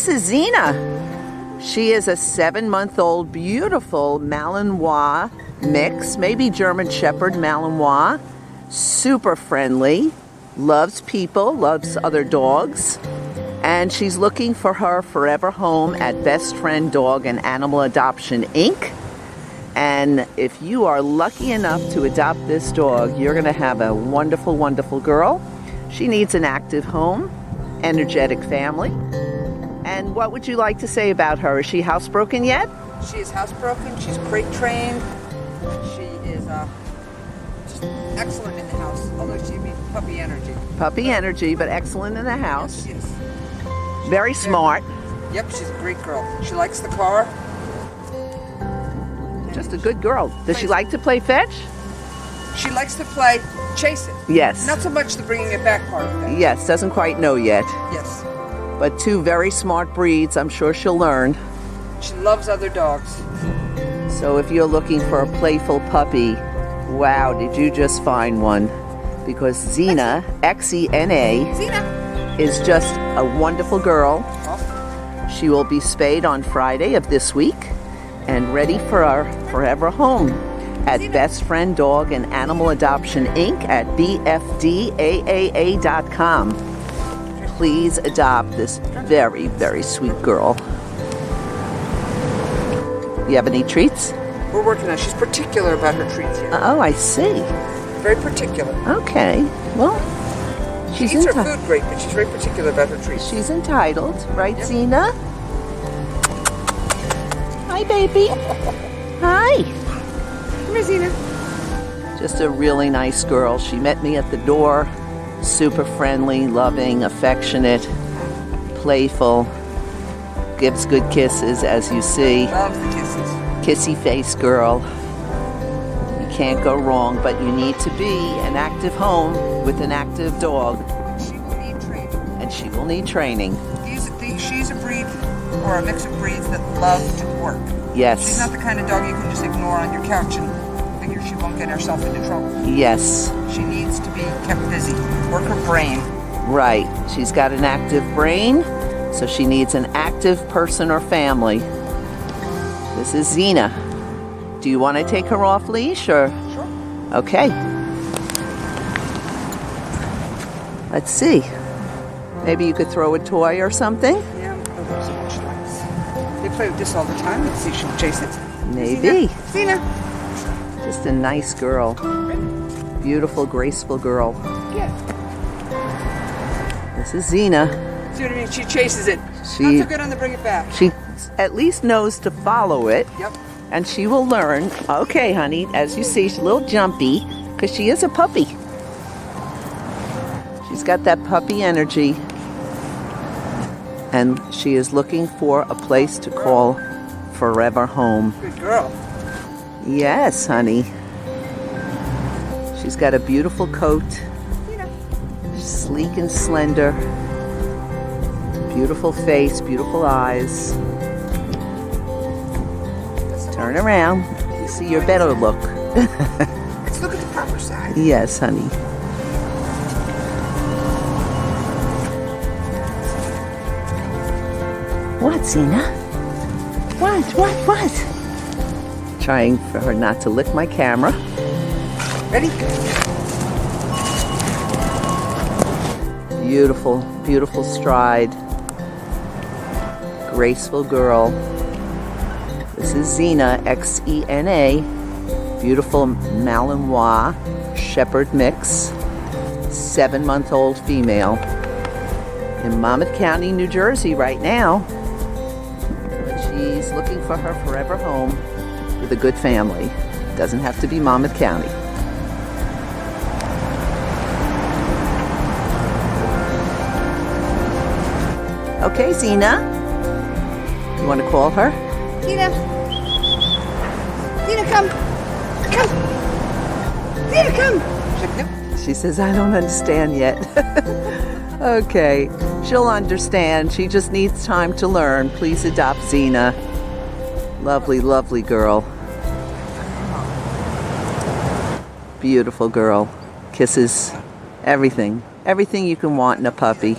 This is Xena. She is a 7-month-old beautiful Malinois mix, maybe German Shepherd Malinois. Super friendly, loves people, loves other dogs. And she's looking for her forever home at Best Friend Dog and Animal Adoption, Inc. And if you are lucky enough to adopt this dog, you're going to have a wonderful, wonderful girl. She needs an active home, energetic family. And what would you like to say about her? Is she housebroken yet? She is housebroken. She's crate trained. She is just excellent in the house, although she means puppy energy. Puppy energy, but excellent in the house. Yes, Very smart. Yep, she's a great girl. She likes the car. Just a good girl. Does she like to play fetch? She likes to play chase it. Yes. Not so much the bringing it back part of it. Yes, doesn't quite know yet. Yes. But two very smart breeds. I'm sure she'll learn. She loves other dogs. So if you're looking for a playful puppy, wow, did you just find one? Because Xena, Xena, is just a wonderful girl. She will be spayed on Friday of this week and ready for our forever home at Best Friend Dog and Animal Adoption, Inc. at bfdaaa.com. Please adopt this very, very sweet girl. You have any treats? We're working on it. She's particular about her treats here. Oh, I see. Very particular. Okay. Well, she eats her food great, but she's very particular about her treats. She's entitled, right, yep. Xena? Hi, baby. Hi. Come here, Xena. Just a really nice girl. She met me at the door. Super friendly, loving, affectionate, playful. Gives good kisses, as you see. Loves the kisses. Kissy face girl. You can't go wrong, but you need to be an active home with an active dog. She will need training. And she will need training. She's a breed, or a mix of breeds, that love to work. Yes. She's not the kind of dog you can just ignore on your couch and figure she won't get herself into trouble. Yes. She needs to be kept busy. Work her brain. Right. She's got an active brain, so she needs an active person or family. This is Xena. Do you want to take her off leash or? Sure. Okay. Let's see. Maybe you could throw a toy or something? Yeah, I don't know what she likes. They play with this all the time. Let's see if she'll chase it. Maybe. Xena. Just a nice girl. Beautiful, graceful girl. Yeah. This is Xena. See what I mean? She chases it. Not so good on the bring it back. She at least knows to follow it. Yep. And she will learn. Okay, honey, as you see, she's a little jumpy because she is a puppy. She's got that puppy energy. And she is looking for a place to call forever home. Good girl. Yes, honey. She's got a beautiful coat. Sleek and slender. Beautiful face, beautiful eyes. Turn around. You see your better look. Let's look at the proper side. Yes, honey. What, Xena? What? Trying for her not to lick my camera. Ready? Beautiful, beautiful stride. Graceful girl. This is Xena, Xena. Beautiful Malinois Shepherd mix. 7-month-old female. In Monmouth County, New Jersey right now. But she's looking for her forever home with a good family. Doesn't have to be Monmouth County. Okay, Xena. You want to call her? Xena. Xena, come. Come. Xena, come. She says, I don't understand yet. Okay, she'll understand. She just needs time to learn. Please adopt Xena. Lovely, lovely girl. Beautiful girl. Kisses. Everything. Everything you can want in a puppy.